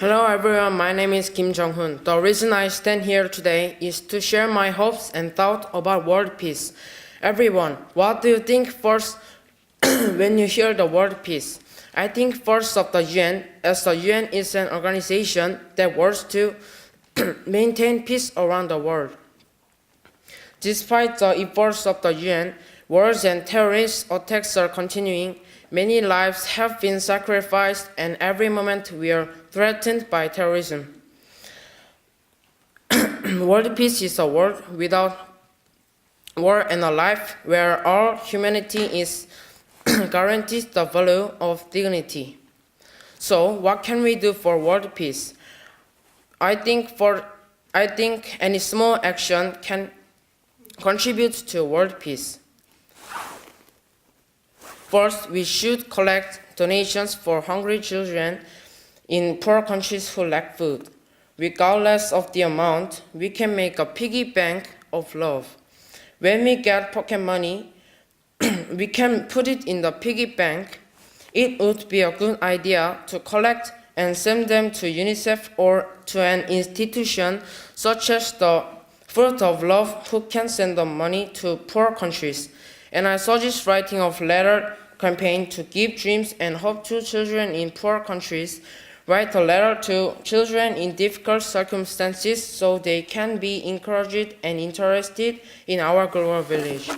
Hello everyone, my name is Kim Jong-hoon. The reason I stand here today is to share my hopes and thoughts about world peace. Everyone, what do you think first when you hear the word peace? I think first of the UN, as the UN is an organization that works to maintain peace around the world. Despite the efforts of the UN, wars and terrorist attacks are continuing. Many lives have been sacrificed, and every moment we are threatened by terrorism. World peace is a world without war and a life where all humanity is guaranteed the value of dignity. So, what can we do for world peace? I think any small action can contribute to world peace. First, we should collect donations for hungry children in poor countries who lack food. Regardless of the amount, we can make a piggy bank of love. When we get pocket money, we can put it in the piggy bank. It would be a good idea to collect and send them to UNICEF or to an institution such as the Fruit of Love, who can send the money to poor countries. And I suggest writing a letter campaign to give dreams and hope to children in poor countries. Write a letter to children in difficult circumstances so they can be encouraged and interested in our global village.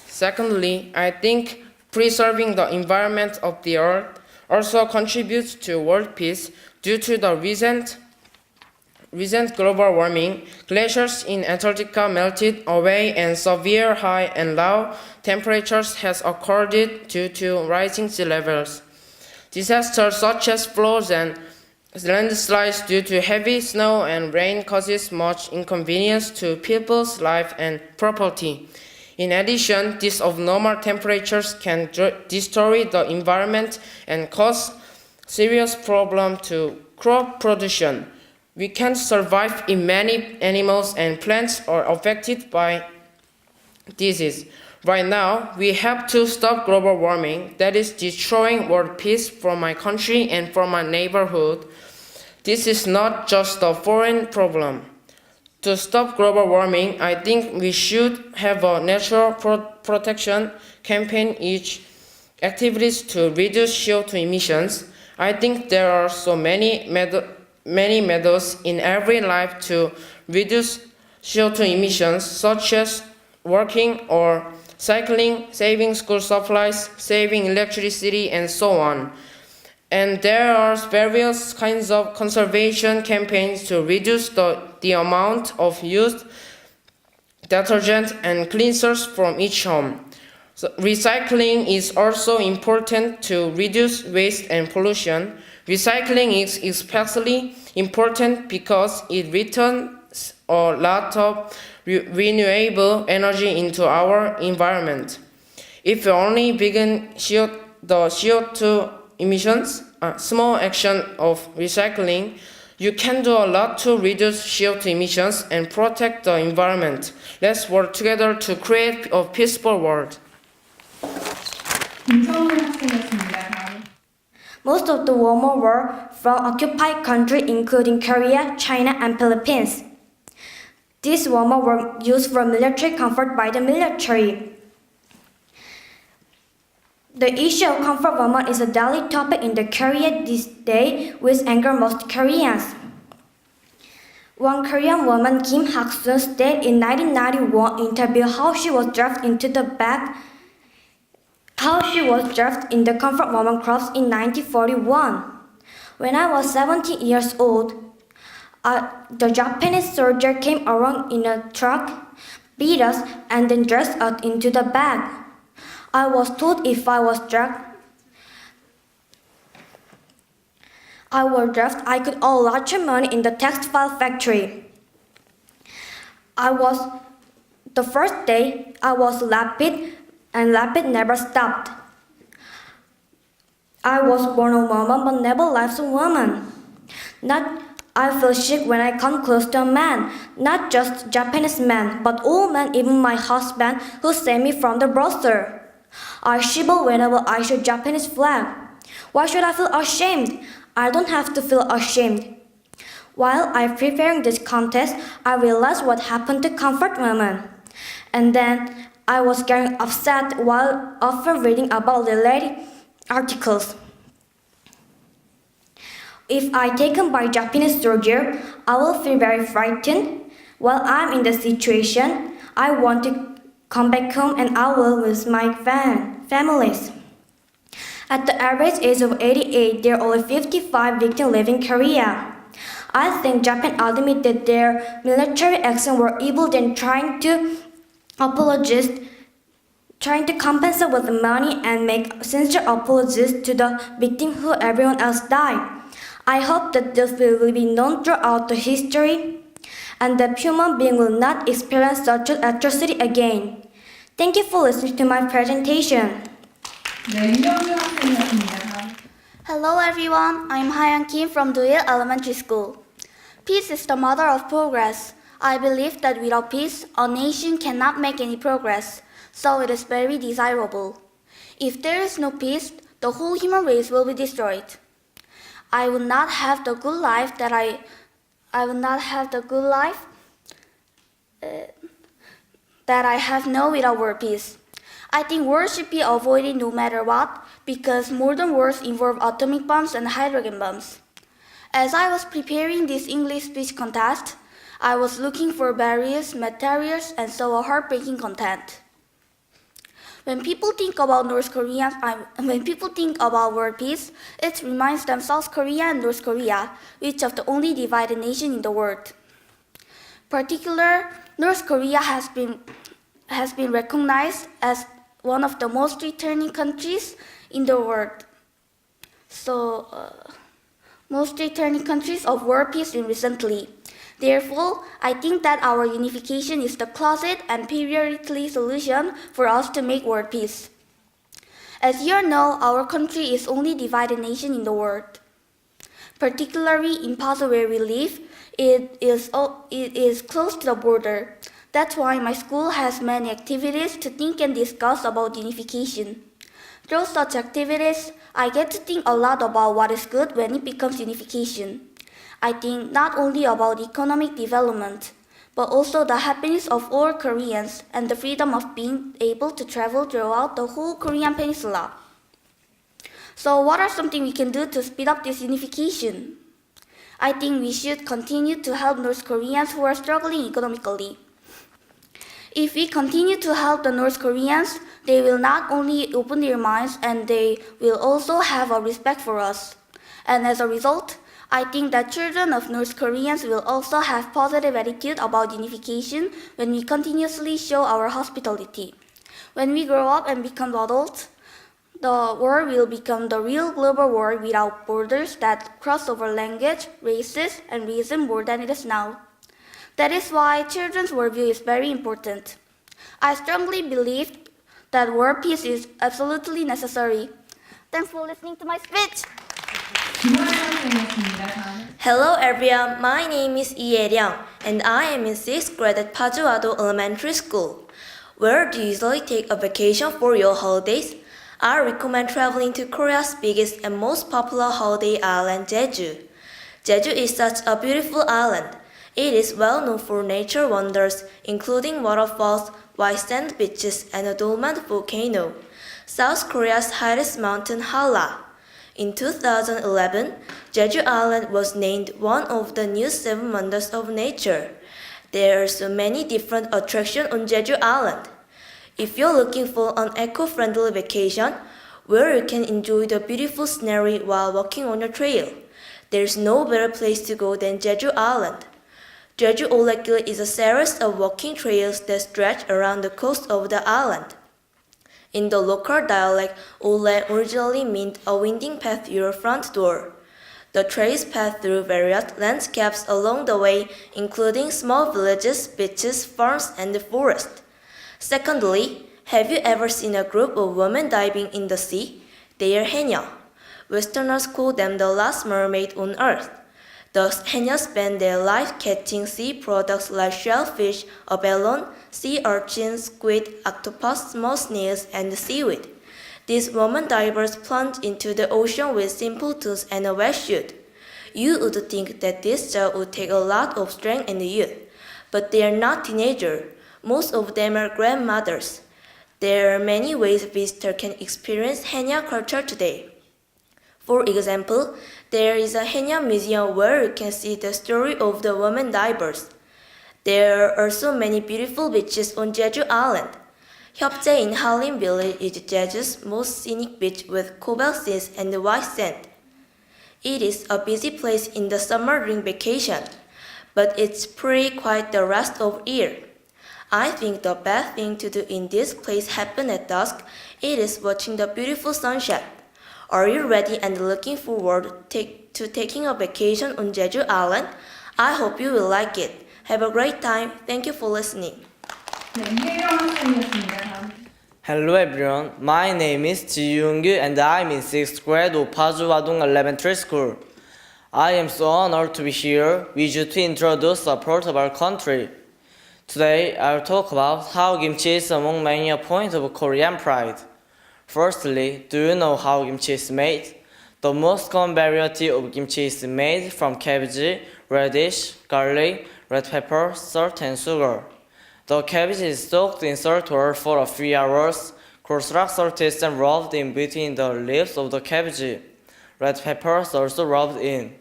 Secondly, I think preserving the environment of the earth also contributes to world peace due to the recent global warming. Glaciers in Antarctica melted away and severe high and low temperatures has occurred due to rising sea levels. Disasters such as floods and landslides due to heavy snow and rain causes much inconvenience to people's life and property. In addition, these abnormal temperatures can destroy the environment and cause serious problems to crop production. We can't survive if many animals and plants are affected by disease. Right now, we have to stop global warming that is destroying world peace from my country and from my neighborhood. This is not just a foreign problem. To stop global warming, I think we should have a natural protection campaign each activities to reduce CO2 emissions. I think there are so many methods in every life to reduce CO2 emissions, such as walking or cycling, saving school supplies, saving electricity, and so on. And there are various kinds of conservation campaigns to reduce the amount of used detergent and cleansers from each home. So recycling is also important to reduce waste and pollution. Recycling is especially important because it returns a lot of renewable energy into our environment. If we only begin the CO2 emissions, small action of recycling, you can do a lot to reduce CO2 emissions and protect the environment. Let's work together to create a peaceful world. Most of the women were from occupied countries including Korea, China, and Philippines. These women were used for military comfort by the military. The issue of comfort women is a daily topic in the Korea this day, which angers most Koreans. One Korean woman, Kim Hak-sun, stated in 1991 interview how she was drafted in the comfort woman corps in 1941. When I was 17 years old, the Japanese soldier came around in a truck, beat us, and then dressed us into the bag. I was told if I was drafted, I could earn lots of money in the textile factory. The first day, I was laughing, and laughing never stopped. I was born a woman, but never lived a woman. I feel sick when I come close to a man, not just Japanese men, but all men, even my husband, who saved me from the brothel. I shiver whenever I show Japanese flag. Why should I feel ashamed? I don't have to feel ashamed. While I'm preparing this contest, I realized what happened to comfort women. And then I was getting upset while often reading about related articles. If I'm taken by Japanese soldier, I will feel very frightened. While I'm in the situation, I want to come back home and I will with my families. At the average age of 88, there are only 55 victims living in Korea. I think Japan admitted their military action were evil than trying to compensate with money and make sincere apologies to the victim who everyone else died. I hope that this will be known throughout the history and that human beings will not experience such an atrocity again. Thank you for listening to my presentation. 네, 윤영주 학생이었습니다. Hello everyone, I'm Hayan Kim from Doil Elementary School. Peace is the mother of progress. I believe that without peace, a nation cannot make any progress, so it is very desirable. If there is no peace, the whole human race will be destroyed. I will not have the good life that I have now without world peace. I think war should be avoided no matter what, because modern wars involve atomic bombs and hydrogen bombs. As I was preparing this English speech contest, I was looking for various materials and saw a heartbreaking content. When people think about world peace, it reminds them South Korea and North Korea, which are the only divided nation in the world. Particularly, North Korea has been recognized as one of the most returning countries in the world. Most returning countries of world peace recently. Therefore, I think that our unification is the closet and periodically solution for us to make world peace. As you all know, our country is only divided nation in the world. Particularly in Pazu where we live, it is close to the border. That's why my school has many activities to think and discuss about unification. Through such activities, I get to think a lot about what is good when it becomes unification. I think not only about economic development, but also the happiness of all Koreans and the freedom of being able to travel throughout the whole Korean peninsula. So what are something we can do to speed up this unification? I think we should continue to help North Koreans who are struggling economically. If we continue to help the North Koreans, they will not only open their minds and they will also have a respect for us. And as a result, I think that children of North Koreans will also have positive attitude about unification when we continuously show our hospitality. When we grow up and become adults, the world will become the real global world without borders that cross over language, races, and reason more than it is now. That is why children's worldview is very important. I strongly believe that world peace is absolutely necessary. Thanks for listening to my speech. Hello everyone, my name is Lee Ye-ryung and I am in 6th grade at Pajuado Elementary School. Where do you usually take a vacation for your holidays? I recommend traveling to Korea's biggest and most popular holiday island, Jeju. Jeju is such a beautiful island. It is well known for nature wonders, including waterfalls, white sand beaches, and a dormant volcano. South Korea's highest mountain, Halla. In 2011, Jeju Island was named one of the new 7 wonders of nature. There are so many different attractions on Jeju Island. If you're looking for an eco-friendly vacation, where you can enjoy the beautiful scenery while walking on your trail, there's no better place to go than Jeju Island. Jeju Olekgil is a series of walking trails that stretch around the coast of the island. In the local dialect, Ole originally meant a winding path to your front door. The trails pass through various landscapes along the way, including small villages, beaches, farms, and the forest. Secondly, have you ever seen a group of women diving in the sea? They are haenyeo. Westerners call them the last mermaid on earth. The haenyeo spend their life catching sea products like shellfish, abalone, sea urchins, squid, octopus, small snails, and seaweed. These women divers plunge into the ocean with simple tools and a wetsuit. You would think that this job would take a lot of strength and youth, but they are not teenagers. Most of them are grandmothers. There are many ways visitors can experience Haenyeo culture today. For example, there is a Haenyeo museum where you can see the story of the women divers. There are also many beautiful beaches on Jeju Island. Hyopjae in Hallin Village is Jeju's most scenic beach with cobalt seas and white sand. It is a busy place in the summer during vacation, but it's pretty quiet the rest of the year. I think the best thing to do in this place happen at dusk. It is watching the beautiful sunset. Are you ready and looking forward to taking a vacation on Jeju Island? I hope you will like it. Have a great time. Thank you for listening. 네, 이혜령 학생이었습니다. 다음. Hello everyone, my name is Ji-young-gu and I'm in 6th grade of Pajuwadong Elementary School. I am so honored to be here with you to introduce a part of our country. Today, I'll talk about how kimchi is among many a point of Korean pride. Firstly, do you know how kimchi is made? The most common variety of kimchi is made from cabbage, radish, garlic, red pepper, salt, and sugar. The cabbage is soaked in salt water for a few hours. Coarse rock salt is then rubbed in between the leaves of the cabbage. Red pepper is also rubbed in.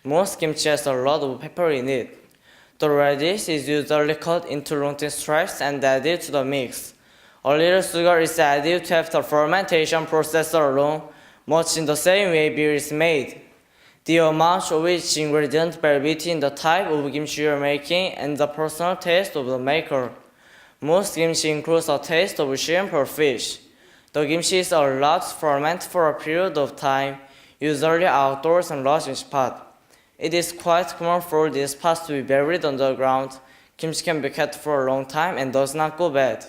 Most kimchi has a lot of pepper in it. The radish is usually cut into long thin stripes and added to the mix. A little sugar is added to have the fermentation process along, much in the same way beer is made. The amount of each ingredient vary between the type of kimchi you are making and the personal taste of the maker. Most kimchi includes a taste of shrimp or fish. The kimchi is allowed to ferment for a period of time, usually outdoors and large in pot. It is quite common for these pots to be buried underground. Kimchi can be kept for a long time and does not go bad.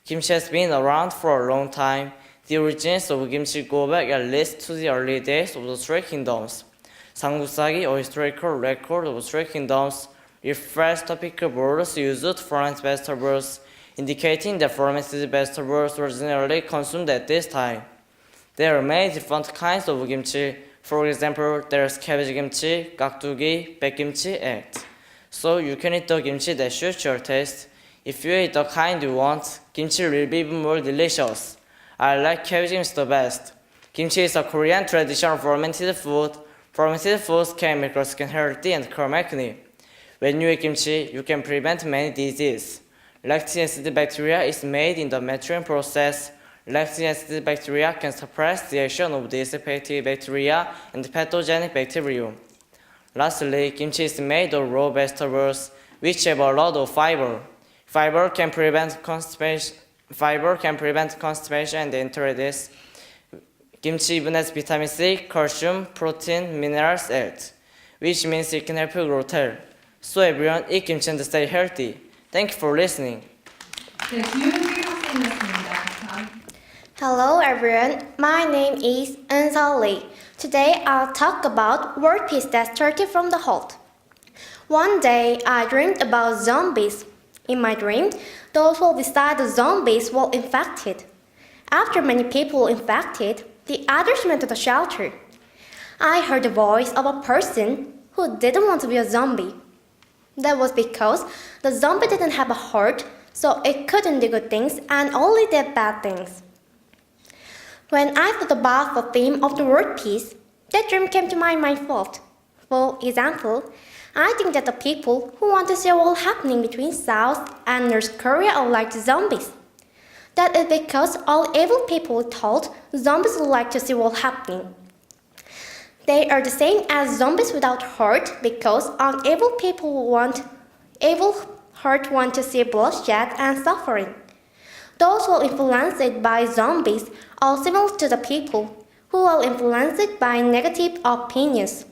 Kimchi has been around for a long time. The origins of kimchi go back at least to the early days of the Three Kingdoms. Samguk-sagi, a historical record of Three Kingdoms, refers to pickle bowls used to ferment vegetables, indicating that fermented vegetables were generally consumed at this time. There are many different kinds of kimchi. For example, there's cabbage kimchi, gakdugi, baekgimchi, eggs. So you can eat the kimchi that suits your taste. If you eat the kind you want, kimchi will be even more delicious. I like cabbage kimchi the best. Kimchi is a Korean traditional fermented food. Fermented foods can make your skin healthy and cure acne. When you eat kimchi, you can prevent many diseases. Lactic acid bacteria is made in the maturing process. Lactic acid bacteria can suppress the action of dissipated bacteria and pathogenic bacterium. Lastly, kimchi is made of raw vegetables, which have a lot of fiber. Fiber can prevent constipation and enteritis. Kimchi even has vitamin C, calcium, protein, minerals, eggs, which means it can help you grow tail. So everyone, eat kimchi and stay healthy. Thank you for listening. 네, 지윤기 학생이었습니다. 다음. Hello everyone, my name is Eun Lee. Today I'll talk about world peace that's taken from the heart. One day I dreamed about zombies. In my dream, those who beside the zombies were infected. After many people infected, the others went to the shelter. I heard the voice of a person who didn't want to be a zombie. That was because the zombie didn't have a heart, so it couldn't do good things and only did bad things. When I thought about the theme of the world peace, that dream came to my mind first. For example, I think that the people who want to see a war happening between South and North Korea are like zombies. That is because all evil people thought zombies would like to see war happening. They are the same as zombies without heart because all evil people want to see bloodshed and suffering. Those who are influenced by zombies are similar to the people who are influenced by negative opinions.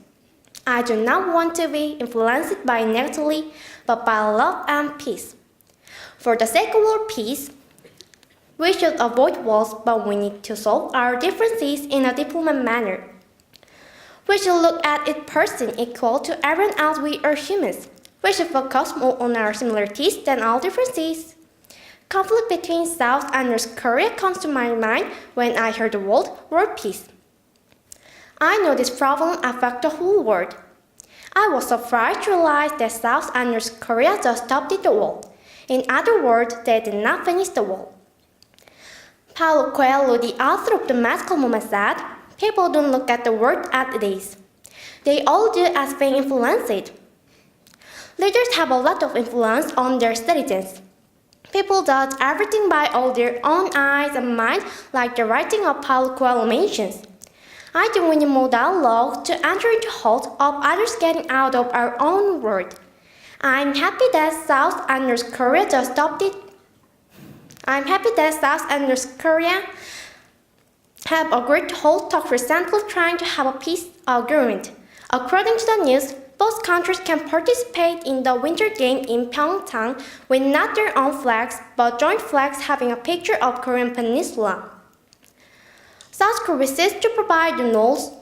I do not want to be influenced by negatively, but by love and peace. For the sake of world peace, we should avoid wars, but we need to solve our differences in a diplomatic manner. We should look at each person equal to everyone else. We are humans. We should focus more on our similarities than our differences. Conflict between South and North Korea comes to my mind when I heard the word world peace. I know this problem affects the whole world. I was surprised to realize that South and North Korea just stopped the war. In other words, they did not finish the war. Paulo Coelho, the author of The Magical Moment, said, "People don't look at the world as it is. They all do as being influenced." Leaders have a lot of influence on their citizens. People judge everything by all their own eyes and minds, like the writing of Paulo Coelho mentions. I think we need more dialogue to enter into hearts of others getting out of our own world. I'm happy that South and North Korea just stopped it. I'm happy that South and North Korea have agreed to hold talks recently trying to have a peace agreement. According to the news, both countries can participate in the Winter Games in Pyeongchang with not their own flags, but joint flags having a picture of Korean Peninsula. South Korea says to provide the North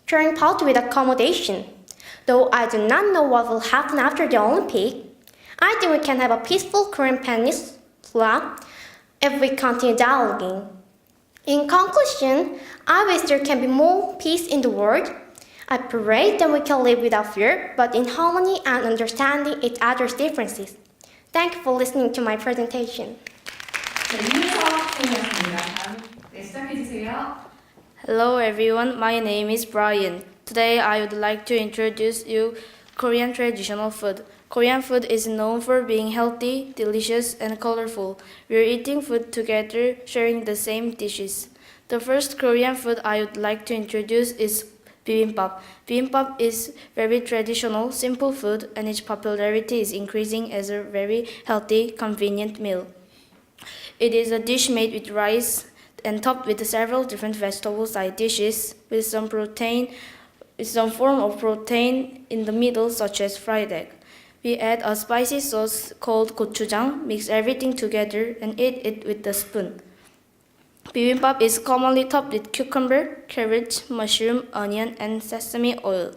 touring party with accommodation. Though I do not know what will happen after the Olympic, I think we can have a peaceful Korean Peninsula if we continue dialoguing. In conclusion, I wish there can be more peace in the world. I pray that we can live without fear, but in harmony and understanding each other's differences. Thank you for listening to my presentation. 네, 이민서 학생이었습니다. 다음, 네, 시작해주세요. Hello everyone, my name is Brian. Today I would like to introduce you Korean traditional food. Korean food is known for being healthy, delicious, and colorful. We are eating food together, sharing the same dishes. The first Korean food I would like to introduce is bibimbap. Bibimbap is very traditional, simple food, and its popularity is increasing as a very healthy, convenient meal. It is a dish made with rice and topped with several different vegetable side dishes with some form of protein in the middle, such as fried egg. We add a spicy sauce called gochujang, mix everything together, and eat it with a spoon. Bibimbap is commonly topped with cucumber, carrot, mushroom, onion, and sesame oil.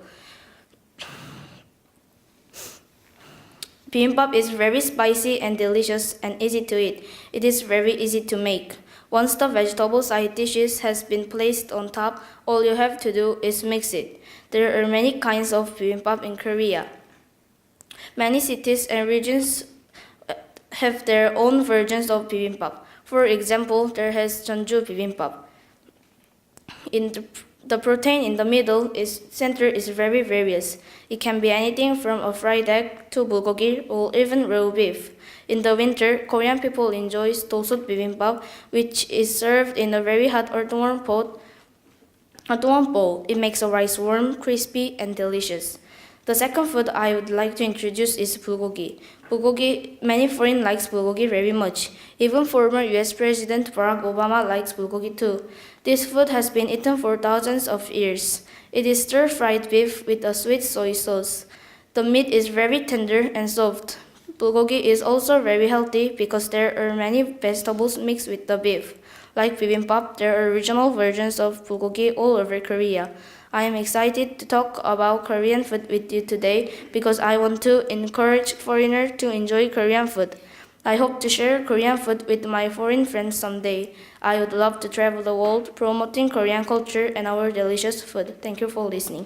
Bibimbap is very spicy and delicious and easy to eat. It is very easy to make. Once the vegetable side dishes has been placed on top, all you have to do is mix it. There are many kinds of bibimbap in Korea. Many cities and regions have their own versions of bibimbap. For example, there is Jeonju bibimbap. The protein in the middle center is very various. It can be anything from a fried egg to bulgogi or even raw beef. In the winter, Korean people enjoy dosot bibimbap, which is served in a very hot earthenware bowl. It makes the rice warm, crispy, and delicious. The second food I would like to introduce is bulgogi. Many foreign likes bulgogi very much. Even former US President Barack Obama likes bulgogi too. This food has been eaten for thousands of years. It is stir-fried beef with a sweet soy sauce. The meat is very tender and soft. Bulgogi is also very healthy because there are many vegetables mixed with the beef. Like bibimbap, there are regional versions of bulgogi all over Korea. I am excited to talk about Korean food with you today because I want to encourage foreigners to enjoy Korean food. I hope to share Korean food with my foreign friends someday. I would love to travel the world promoting Korean culture and our delicious food. Thank you for listening.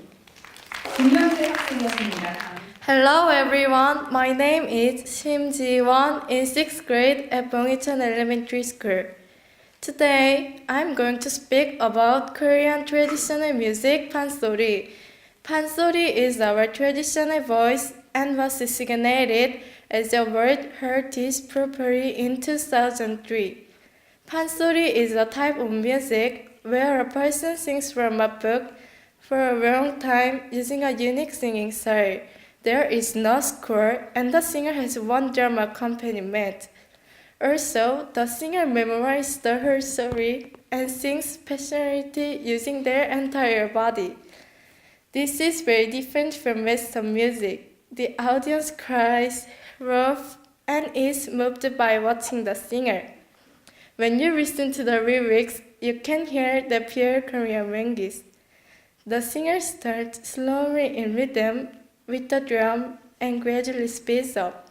김명재 학생이었습니다. 다음. Hello everyone, my name is Shim Ji-won in 6th grade at Bongichan Elementary School. Today, I'm going to speak about Korean traditional music, pansori. Pansori is our traditional voice and was designated as a World Heritage Property in 2003. Pansori is a type of music where a person sings from a book for a long time using a unique singing style. There is no score and the singer has one drum accompaniment. Also, the singer memorizes the whole story and sings passionately using their entire body. This is very different from Western music. The audience cries, laughs, and is moved by watching the singer. When you listen to the lyrics, you can hear the pure Korean language. The singer starts slowly in rhythm with the drum and gradually speeds up.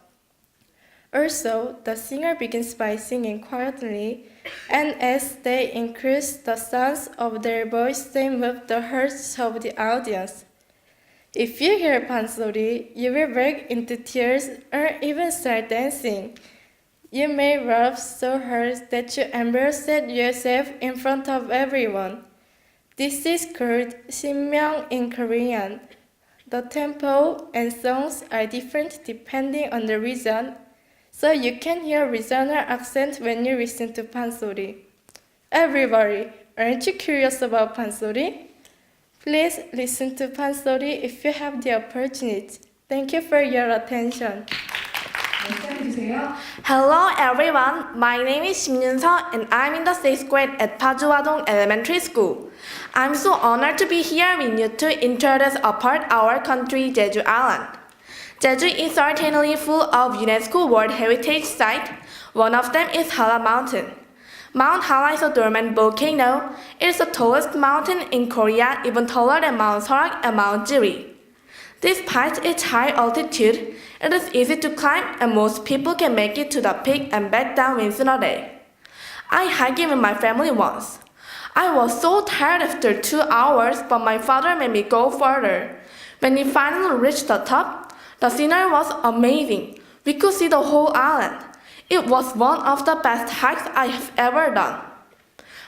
Also, the singer begins by singing quietly, and as they increase the sounds of their voice, they move the hearts of the audience. If you hear pansori, you will break into tears or even start dancing. You may laugh so hard that you embarrass yourself in front of everyone. This is called 신명 in Korean. The tempo and songs are different depending on the region, so you can hear regional accent when you listen to pansori. Everybody, aren't you curious about pansori? Please listen to pansori if you have the opportunity. Thank you for your attention. 네, 시작해주세요. Hello everyone, my name is 심윤서 and I'm in the 6th grade at 파주wadong Elementary School. I'm so honored to be here with you to introduce apart our country, Jeju Island. Jeju is certainly full of UNESCO World Heritage Sites. One of them is Hala Mountain. Mount Hala is a dormant volcano. It is the tallest mountain in Korea, even taller than Mount Sorak and Mount Jiri. Despite its high altitude, it is easy to climb and most people can make it to the peak and back down within a day. I hiked with my family once. I was so tired after 2 hours, but my father made me go further. When we finally reached the top, the scenery was amazing. We could see the whole island. It was one of the best hikes I have ever done.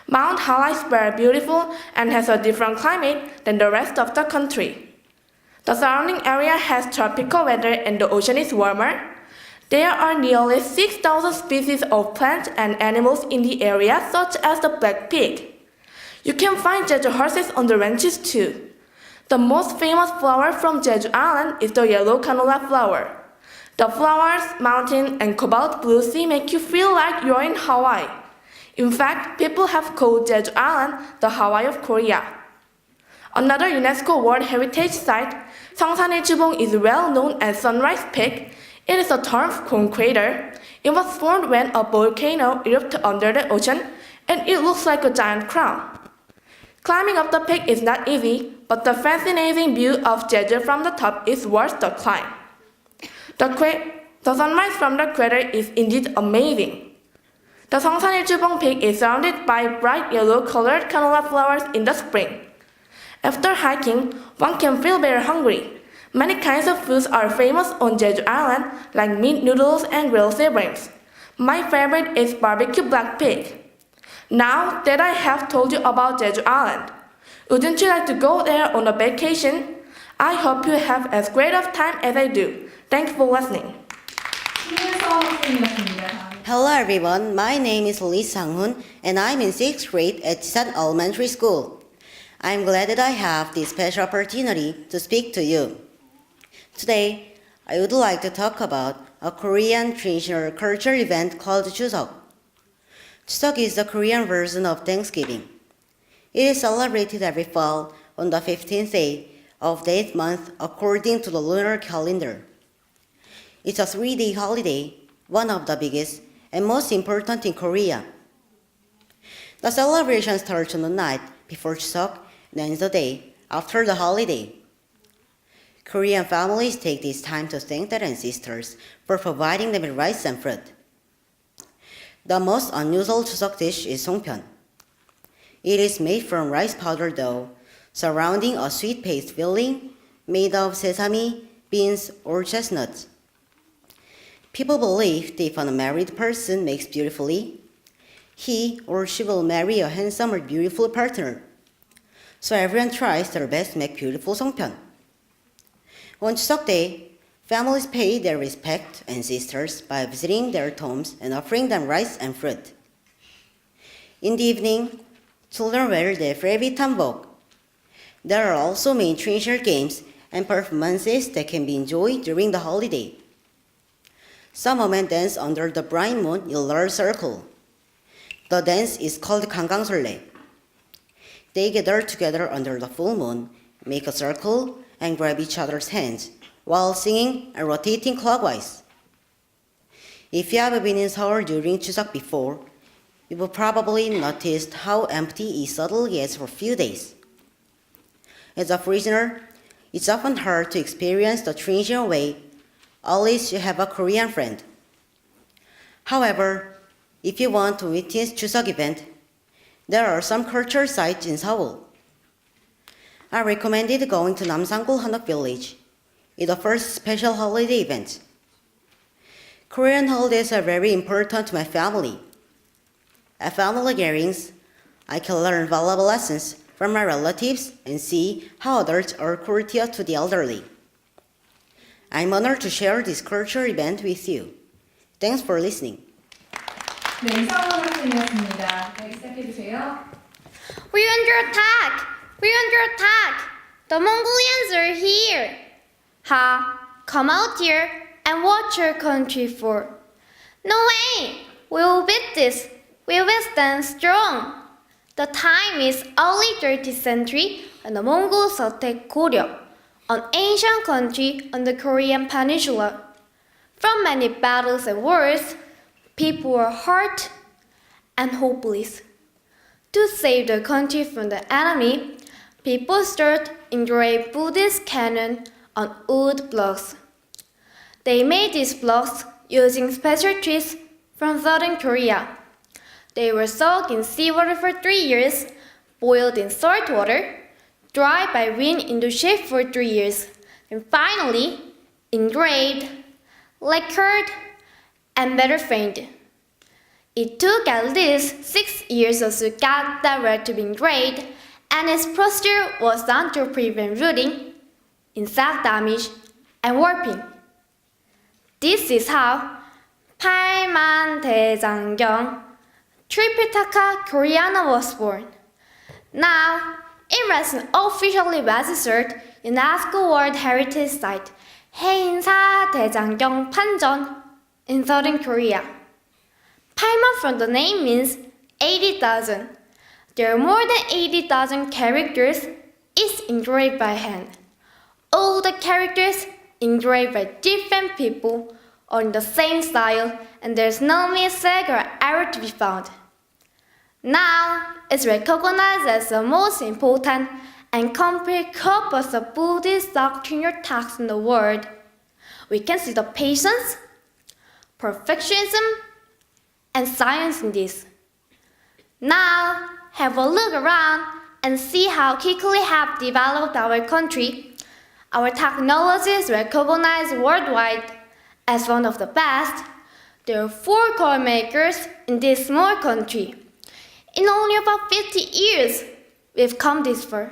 Mount Hala is very beautiful and has a different climate than the rest of the country. The surrounding area has tropical weather and the ocean is warmer. There are nearly 6,000 species of plants and animals in the area, such as the black pig. You can find Jeju horses on the ranches too. The most famous flower from Jeju Island is the yellow canola flower. The flowers, mountain, and cobalt blue sea make you feel like you're in Hawaii. In fact, people have called Jeju Island the Hawaii of Korea. Another UNESCO World Heritage Site, Seongsanil Jubong, is well known as Sunrise Peak. It is a tall cone crater. It was formed when a volcano erupted under the ocean, and it looks like a giant crown. Climbing up the peak is not easy, but the fascinating view of Jeju from the top is worth the climb. The sunrise from the crater is indeed amazing. The Seongsanil Jubong Peak is surrounded by bright yellow-colored canola flowers in the spring. After hiking, one can feel very hungry. Many kinds of foods are famous on Jeju Island, like meat noodles and grilled seabrings. My favorite is barbecue black pig. Now that I have told you about Jeju Island, wouldn't you like to go there on a vacation? I hope you have as great of time as I do. Thanks for listening. 신윤서 학생이었습니다. 다음. Hello everyone, my name is Lee Sang-hoon and I'm in 6th grade at Jisan Elementary School. I'm glad that I have this special opportunity to speak to you. Today, I would like to talk about a Korean traditional cultural event called Chuseok. Chuseok is the Korean version of Thanksgiving. It is celebrated every fall on the 15th day of the 8th month according to the lunar calendar. It's a 3-day holiday, one of the biggest and most important in Korea. The celebration starts on the night before Chuseok and ends the day after the holiday. Korean families take this time to thank their ancestors for providing them with rice and fruit. The most unusual Chuseok dish is songpyeon. It is made from rice powder dough, surrounding a sweet paste filling made of sesame, beans, or chestnuts. People believe that if an unmarried person makes beautifully, he or she will marry a handsome or beautiful partner. So everyone tries their best to make beautiful songpyeon. On Chuseok Day, families pay their respect to ancestors by visiting their tombs and offering them rice and fruit. In the evening, children wear their favorite hanbok. There are also many traditional games and performances that can be enjoyed during the holiday. Some women dance under the bright moon in a large circle. The dance is called 강강술래. They gather together under the full moon, make a circle, and grab each other's hands while singing and rotating clockwise. If you have been in Seoul during Chuseok before, you will probably noticed how empty it suddenly gets for a few days. As a foreigner, it's often hard to experience the traditional way unless you have a Korean friend. However, if you want to witness Chuseok event, there are some cultural sites in Seoul. I recommended going to Namsangul Hanok Village. It offers special holiday events. Korean holidays are very important to my family. At family gatherings, I can learn valuable lessons from my relatives and see how adults are courteous to the elderly. I'm honored to share this cultural event with you. Thanks for listening. 네, 이상원 학생이었습니다. 네, 시작해주세요. We're under attack! We're under attack! The Mongolians are here! Ha! Come out here and watch your country fall. No way! We will beat this. We will stand strong. The time is early 13th century and the Mongols attacked Goryeo, an ancient country on the Korean peninsula. From many battles and wars, people were hurt and hopeless. To save the country from the enemy, people started engraving Buddhist canon on wood blocks. They made these blocks using special trees from southern Korea. They were soaked in seawater for 3 years, boiled in salt water, dried by wind into shape for 3 years, and finally engraved, lacquered, and better framed. It took at least 6 years to get the red to be engraved, and its procedure was done to prevent rotting, insect damage, and warping. This is how 팔만대장경, Tripitaka Koreana was born. Now, it rests officially registered UNESCO World Heritage Site, 해인사대장경 판전, in southern Korea. 8만 from the name means 80,000. There are more than 80,000 characters, each engraved by hand. All the characters engraved by different people are in the same style, and there's no mistake or error to be found. Now, it's recognized as the most important and complete corpus of Buddhist doctrinal texts in the world. We can see the patience, perfectionism, and science in this. Now, have a look around and see how quickly have developed our country. Our technology is recognized worldwide as one of the best. There are 4 car makers in this small country. In only about 50 years, we've come this far.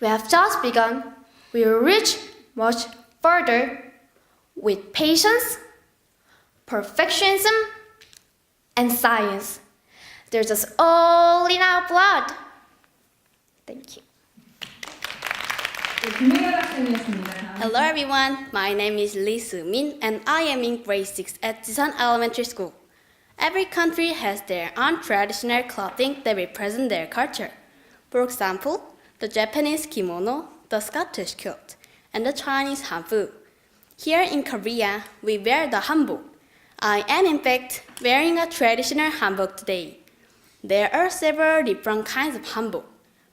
We have just begun. We will reach much further with patience, perfectionism, and science. They're just all in our blood. Thank you. 네, 김혜연 학생이었습니다. Hello everyone, my name is Lee Soo-min and I am in grade 6 at Jisan Elementary School. Every country has their own traditional clothing that represent their culture. For example, the Japanese kimono, the Scottish kilt, and the Chinese hanbok. Here in Korea, we wear the hanbok. I am in fact wearing a traditional hanbok today. There are several different kinds of hanbok.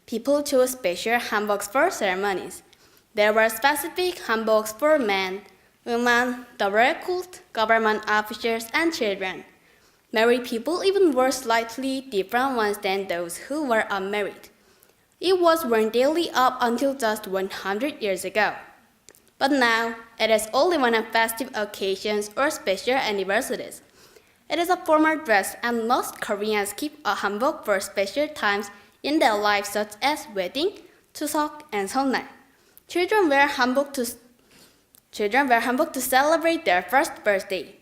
People choose special hanboks for ceremonies. There were specific hanboks for men, women, the royal court, government officials, and children. Married people even wore slightly different ones than those who were unmarried. It was worn daily up until just 100 years ago. But now, it is only worn on festive occasions or special anniversaries. It is a formal dress, and most Koreans keep a hanbok for special times in their lives, such as wedding, Chuseok, and Seonal. Children wear hanbok to celebrate their first birthday.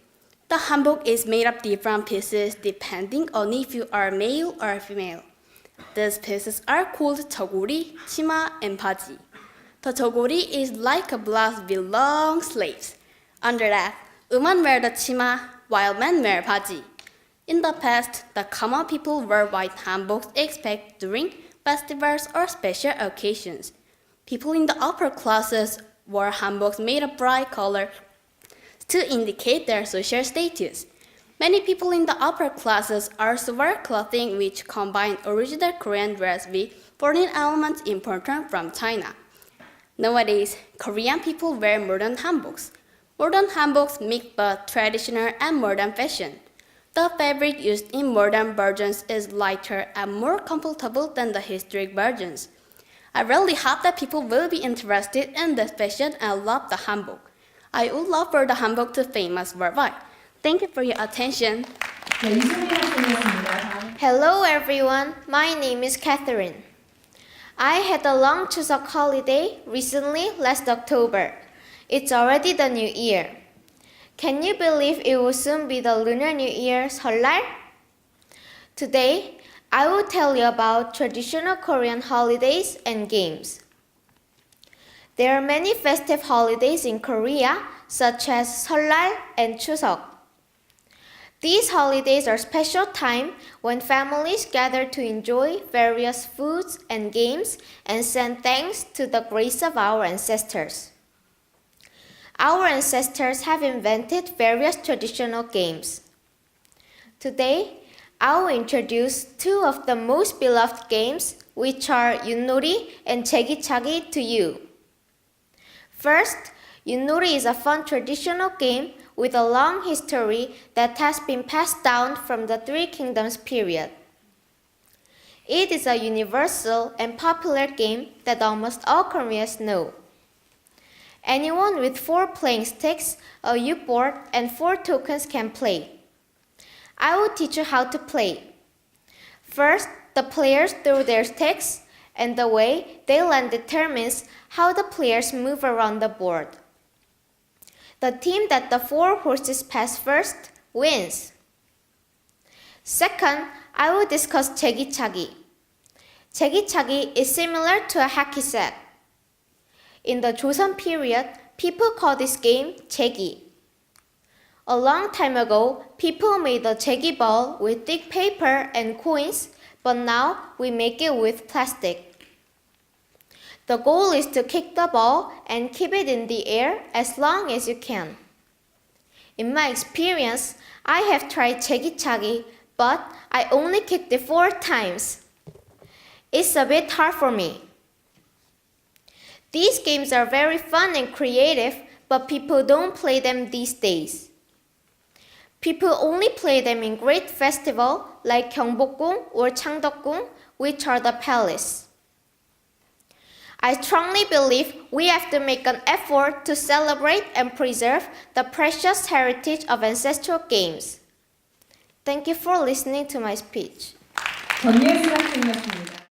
The hanbok is made of different pieces depending on if you are male or female. These pieces are called jogori, chima, and baji. The jogori is like a blouse with long sleeves. Under that, women wear the chima, while men wear baji. In the past, the common people wore white hanboks except during festivals or special occasions. People in the upper classes wore hanboks made of bright colors to indicate their social status. Many people in the upper classes also wear clothing which combine original Korean dress with foreign elements imported from China. Nowadays, Korean people wear modern hanboks. Modern hanboks mix both traditional and modern fashion. The fabric used in modern versions is lighter and more comfortable than the historic versions. I really hope that people will be interested in this fashion and love the hanbok. I would love for the hanbok to famous worldwide. Thank you for your attention. 네, 이수민 학생이었습니다. 다음. Hello everyone, my name is Catherine. I had a long Chuseok holiday recently last October. It's already the new year. Can you believe it will soon be the Lunar New Year, 설날? Today, I will tell you about traditional Korean holidays and games. There are many festive holidays in Korea, such as 설날 and Chuseok. These holidays are special time when families gather to enjoy various foods and games and send thanks to the grace of our ancestors. Our ancestors have invented various traditional games. Today, I will introduce two of the most beloved games, which are 윷놀이 and 제기차기 to you. First, 윷놀이 is a fun traditional game with a long history that has been passed down from the Three Kingdoms period. It is a universal and popular game that almost all Koreans know. Anyone with 4 playing sticks, a U-board, and 4 tokens can play. I will teach you how to play. First, the players throw their sticks, and the way they land determines how the players move around the board. The team that the 4 horses pass first wins. Second, I will discuss 제기차기. 제기차기 is similar to a hacky sack. In the Joseon period, people call this game 제기. A long time ago, people made a 제기 ball with thick paper and coins, but now we make it with plastic. The goal is to kick the ball and keep it in the air as long as you can. In my experience, I have tried 제기차기, but I only kicked it 4 times. It's a bit hard for me. These games are very fun and creative, but people don't play them these days. People only play them in great festivals like 경복궁 or 창덕궁, which are the palace. I strongly believe we have to make an effort to celebrate and preserve the precious heritage of ancestral games. Thank you for listening to my speech. 전예슬 학생이었습니다.